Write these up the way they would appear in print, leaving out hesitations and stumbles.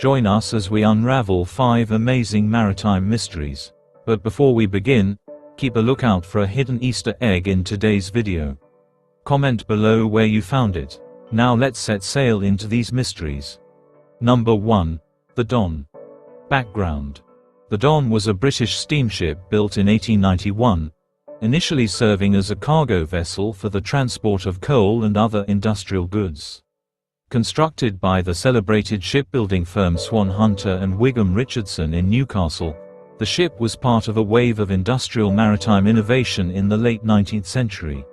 Join us as we unravel 5 amazing maritime mysteries. But before we begin, keep a lookout for a hidden Easter egg in today's video. Comment below where you found it. Now let's set sail into these mysteries. Number 1. The Don. Background. The Don was a British steamship built in 1891, initially serving as a cargo vessel for the transport of coal and other industrial goods. Constructed by the celebrated shipbuilding firm Swan Hunter and Wigham Richardson in Newcastle, the ship was part of a wave of industrial maritime innovation in the late 19th century.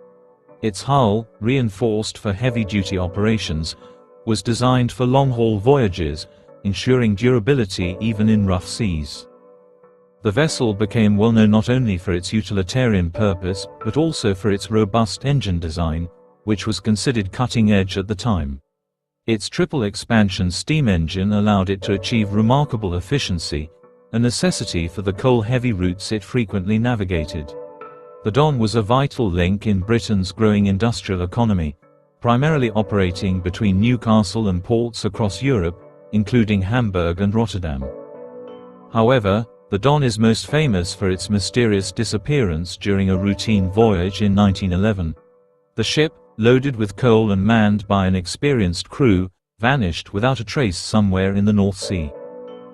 Its hull, reinforced for heavy-duty operations, was designed for long-haul voyages, ensuring durability even in rough seas. The vessel became well known not only for its utilitarian purpose but also for its robust engine design, which was considered cutting-edge at the time. Its triple expansion steam engine allowed it to achieve remarkable efficiency, a necessity for the coal-heavy routes it frequently navigated. The Don was a vital link in Britain's growing industrial economy, primarily operating between Newcastle and ports across Europe, including Hamburg and Rotterdam. However, the Don is most famous for its mysterious disappearance during a routine voyage in 1911. The ship, loaded with coal and manned by an experienced crew, vanished without a trace somewhere in the North Sea.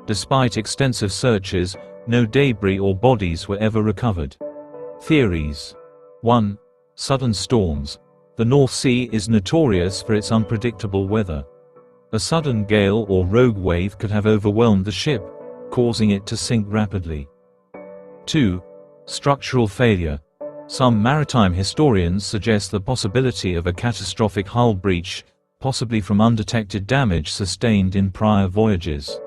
Despite extensive searches, no debris or bodies were ever recovered. Theories. 1. Sudden storms. The North Sea is notorious for its unpredictable weather. A sudden gale or rogue wave could have overwhelmed the ship, causing it to sink rapidly. 2. Structural failure. Some maritime historians suggest the possibility of a catastrophic hull breach, possibly from undetected damage sustained in prior voyages.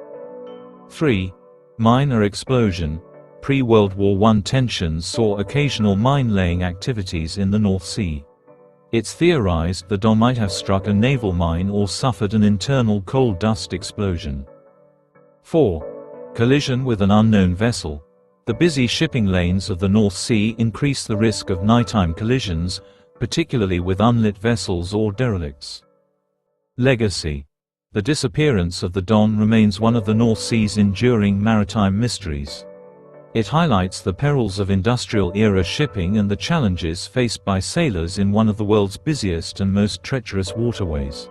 3. Minor explosion. Pre-World War I tensions saw occasional mine-laying activities in the North Sea. It's theorized the Don might have struck a naval mine or suffered an internal coal dust explosion. 4. Collision with an unknown vessel. The busy shipping lanes of the North Sea increase the risk of nighttime collisions, particularly with unlit vessels or derelicts. Legacy. The disappearance of the Don remains one of the North Sea's enduring maritime mysteries. It highlights the perils of industrial-era shipping and the challenges faced by sailors in one of the world's busiest and most treacherous waterways.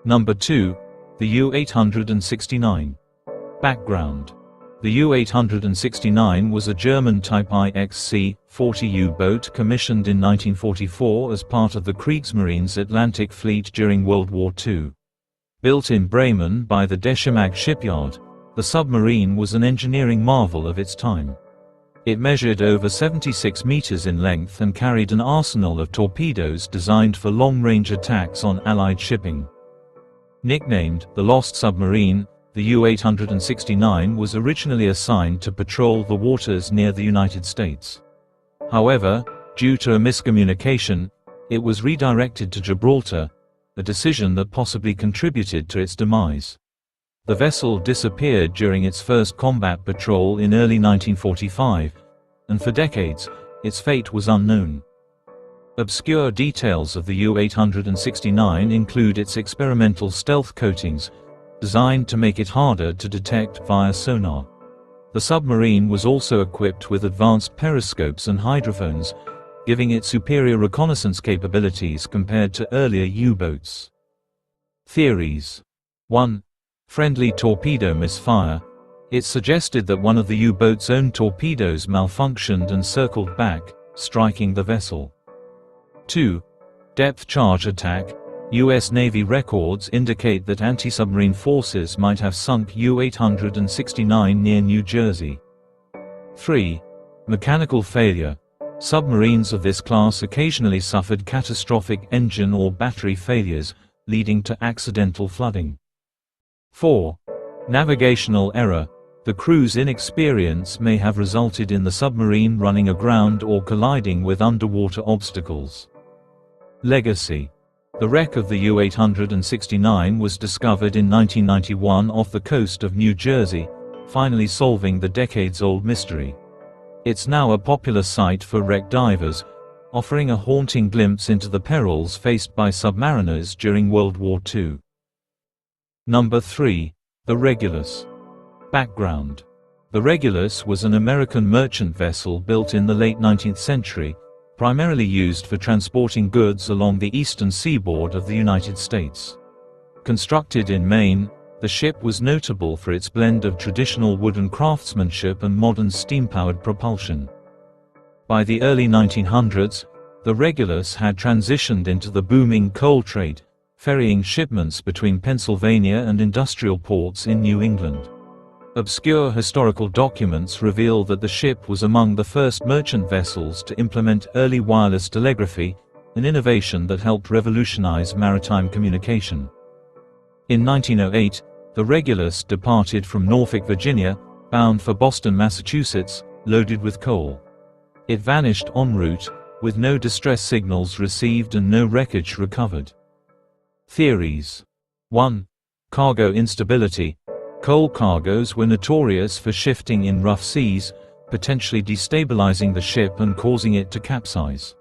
Number 2. The U-869. Background. The U-869 was a German Type IXC-40 U-boat commissioned in 1944 as part of the Kriegsmarine's Atlantic Fleet during World War II. Built in Bremen by the Deschimag shipyard, the submarine was an engineering marvel of its time. It measured over 76 meters in length and carried an arsenal of torpedoes designed for long-range attacks on Allied shipping. Nicknamed the Lost Submarine, the U-869 was originally assigned to patrol the waters near the United States. However, due to a miscommunication, it was redirected to Gibraltar, a decision that possibly contributed to its demise. The vessel disappeared during its first combat patrol in early 1945, and for decades, its fate was unknown. Obscure details of the U-869 include its experimental stealth coatings, designed to make it harder to detect via sonar. The submarine was also equipped with advanced periscopes and hydrophones, giving it superior reconnaissance capabilities compared to earlier U-boats. Theories. 1. Friendly torpedo misfire. It's suggested that one of the U-boat's own torpedoes malfunctioned and circled back, striking the vessel. 2. Depth charge attack. U.S. Navy records indicate that anti-submarine forces might have sunk U-869 near New Jersey. 3. Mechanical failure. Submarines of this class occasionally suffered catastrophic engine or battery failures, leading to accidental flooding. 4. Navigational error. The crew's inexperience may have resulted in the submarine running aground or colliding with underwater obstacles. Legacy. The wreck of the U-869 was discovered in 1991 off the coast of New Jersey, finally solving the decades-old mystery. It's now a popular site for wreck divers, offering a haunting glimpse into the perils faced by submariners during World War II. Number 3. The Regulus. Background. The Regulus was an American merchant vessel built in the late 19th century, primarily used for transporting goods along the eastern seaboard of the United States. Constructed in Maine, the ship was notable for its blend of traditional wooden craftsmanship and modern steam-powered propulsion. By the early 1900s, the Regulus had transitioned into the booming coal trade, ferrying shipments between Pennsylvania and industrial ports in New England. Obscure historical documents reveal that the ship was among the first merchant vessels to implement early wireless telegraphy, an innovation that helped revolutionize maritime communication. In 1908, the Regulus departed from Norfolk, Virginia, bound for Boston, Massachusetts, loaded with coal. It vanished en route, with no distress signals received and no wreckage recovered. Theories. 1. Cargo instability. Coal cargoes were notorious for shifting in rough seas, potentially destabilizing the ship and causing it to capsize.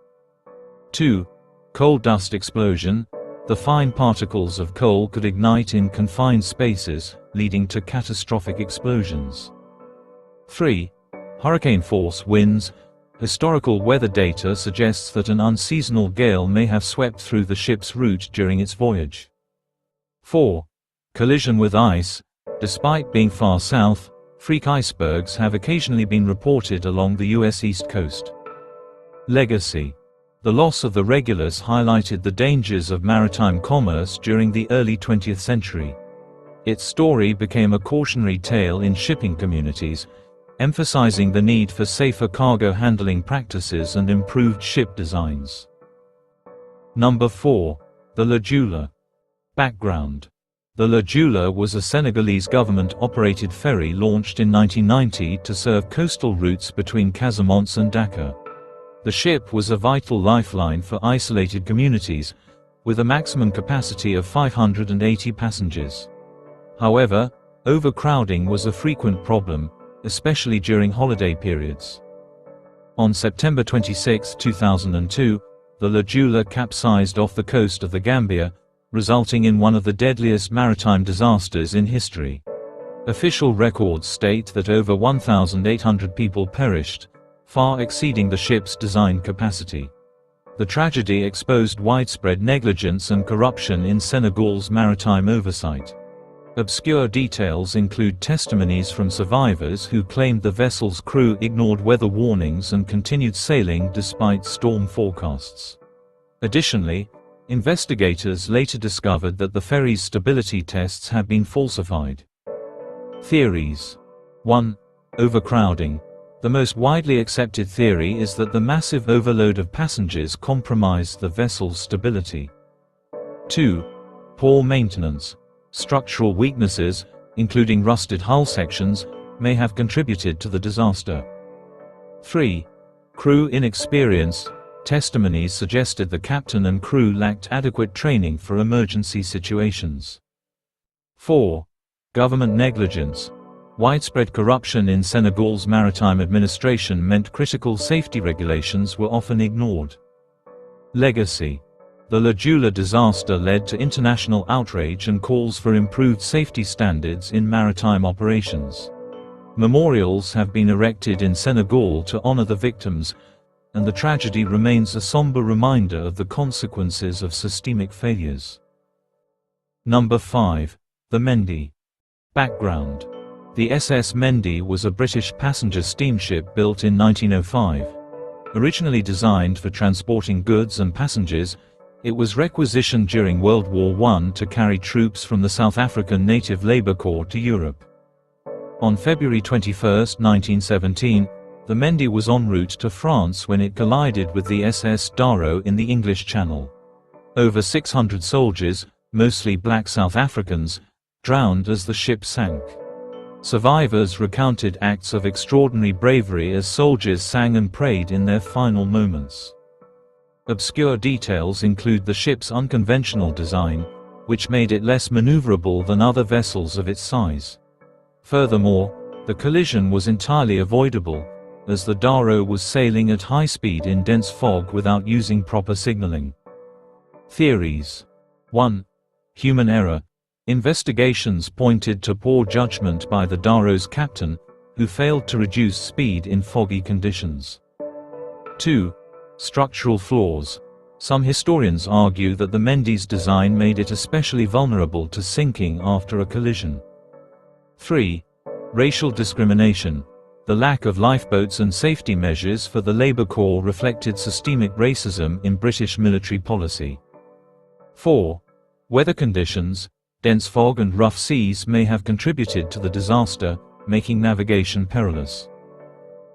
2. Coal dust explosion. The fine particles of coal could ignite in confined spaces, leading to catastrophic explosions. 3. Hurricane-force winds. Historical weather data suggests that an unseasonal gale may have swept through the ship's route during its voyage. 4. Collision with ice. Despite being far south, freak icebergs have occasionally been reported along the U.S. East Coast. Legacy. The loss of the Regulus highlighted the dangers of maritime commerce during the early 20th century. Its story became a cautionary tale in shipping communities, emphasizing the need for safer cargo handling practices and improved ship designs. Number 4. The Joola. Background. The Joola was a Senegalese government-operated ferry launched in 1990 to serve coastal routes between Casamance and Dakar. The ship was a vital lifeline for isolated communities, with a maximum capacity of 580 passengers. However, overcrowding was a frequent problem, especially during holiday periods. On September 26, 2002, the Joola capsized off the coast of the Gambia, resulting in one of the deadliest maritime disasters in history. Official records state that over 1,800 people perished, far exceeding the ship's design capacity. The tragedy exposed widespread negligence and corruption in Senegal's maritime oversight. Obscure details include testimonies from survivors who claimed the vessel's crew ignored weather warnings and continued sailing despite storm forecasts. Additionally, investigators later discovered that the ferry's stability tests had been falsified. Theories. 1. Overcrowding. The most widely accepted theory is that the massive overload of passengers compromised the vessel's stability. 2. Poor maintenance. Structural weaknesses, including rusted hull sections, may have contributed to the disaster. 3. Crew inexperience. Testimonies suggested the captain and crew lacked adequate training for emergency situations. 4. Government negligence. Widespread corruption in Senegal's maritime administration meant critical safety regulations were often ignored. Legacy. The Joola disaster led to international outrage and calls for improved safety standards in maritime operations. Memorials have been erected in Senegal to honor the victims, and the tragedy remains a somber reminder of the consequences of systemic failures. Number 5. The Mendi. Background. The SS Mendi was a British passenger steamship built in 1905. Originally designed for transporting goods and passengers, it was requisitioned during World War I to carry troops from the South African Native Labour Corps to Europe. On February 21, 1917, the Mendi was en route to France when it collided with the SS Darro in the English Channel. Over 600 soldiers, mostly black South Africans, drowned as the ship sank. Survivors recounted acts of extraordinary bravery as soldiers sang and prayed in their final moments. Obscure details include the ship's unconventional design, which made it less maneuverable than other vessels of its size. Furthermore, the collision was entirely avoidable, as the Darro was sailing at high speed in dense fog without using proper signaling. Theories. 1. Human error. Investigations pointed to poor judgment by the Daro's captain, who failed to reduce speed in foggy conditions. 2. Structural flaws. Some historians argue that the Mendi's design made it especially vulnerable to sinking after a collision. 3. Racial discrimination. The lack of lifeboats and safety measures for the Labour Corps reflected systemic racism in British military policy. 4. Weather conditions. Dense fog and rough seas may have contributed to the disaster, making navigation perilous.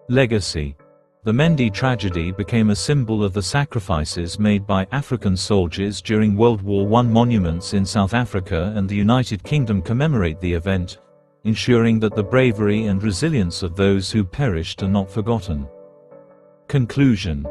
Legacy. The Mendi tragedy became a symbol of the sacrifices made by African soldiers during World War I. Monuments in South Africa and the United Kingdom commemorate the event, ensuring that the bravery and resilience of those who perished are not forgotten. Conclusion.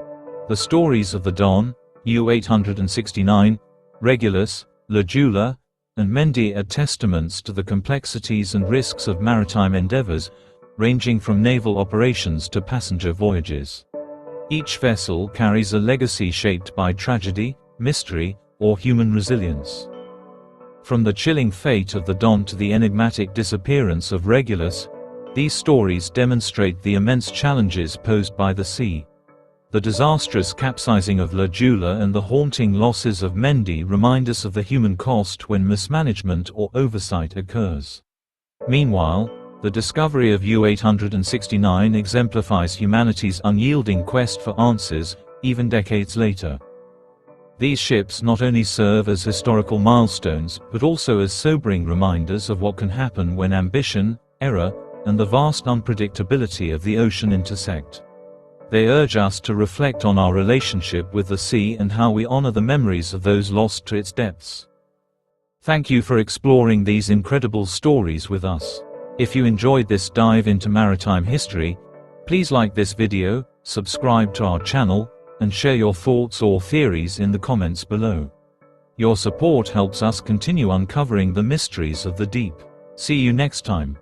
The stories of the Don, U-869, Regulus, Joola, and Mendi are testaments to the complexities and risks of maritime endeavors, ranging from naval operations to passenger voyages. Each vessel carries a legacy shaped by tragedy, mystery, or human resilience. From the chilling fate of the Don to the enigmatic disappearance of Regulus, these stories demonstrate the immense challenges posed by the sea. The disastrous capsizing of Joola and the haunting losses of Mendi remind us of the human cost when mismanagement or oversight occurs. Meanwhile, the discovery of U-869 exemplifies humanity's unyielding quest for answers, even decades later. These ships not only serve as historical milestones but also as sobering reminders of what can happen when ambition, error, and the vast unpredictability of the ocean intersect. They urge us to reflect on our relationship with the sea and how we honor the memories of those lost to its depths. Thank you for exploring these incredible stories with us. If you enjoyed this dive into maritime history, please like this video, subscribe to our channel, and share your thoughts or theories in the comments below. Your support helps us continue uncovering the mysteries of the deep. See you next time.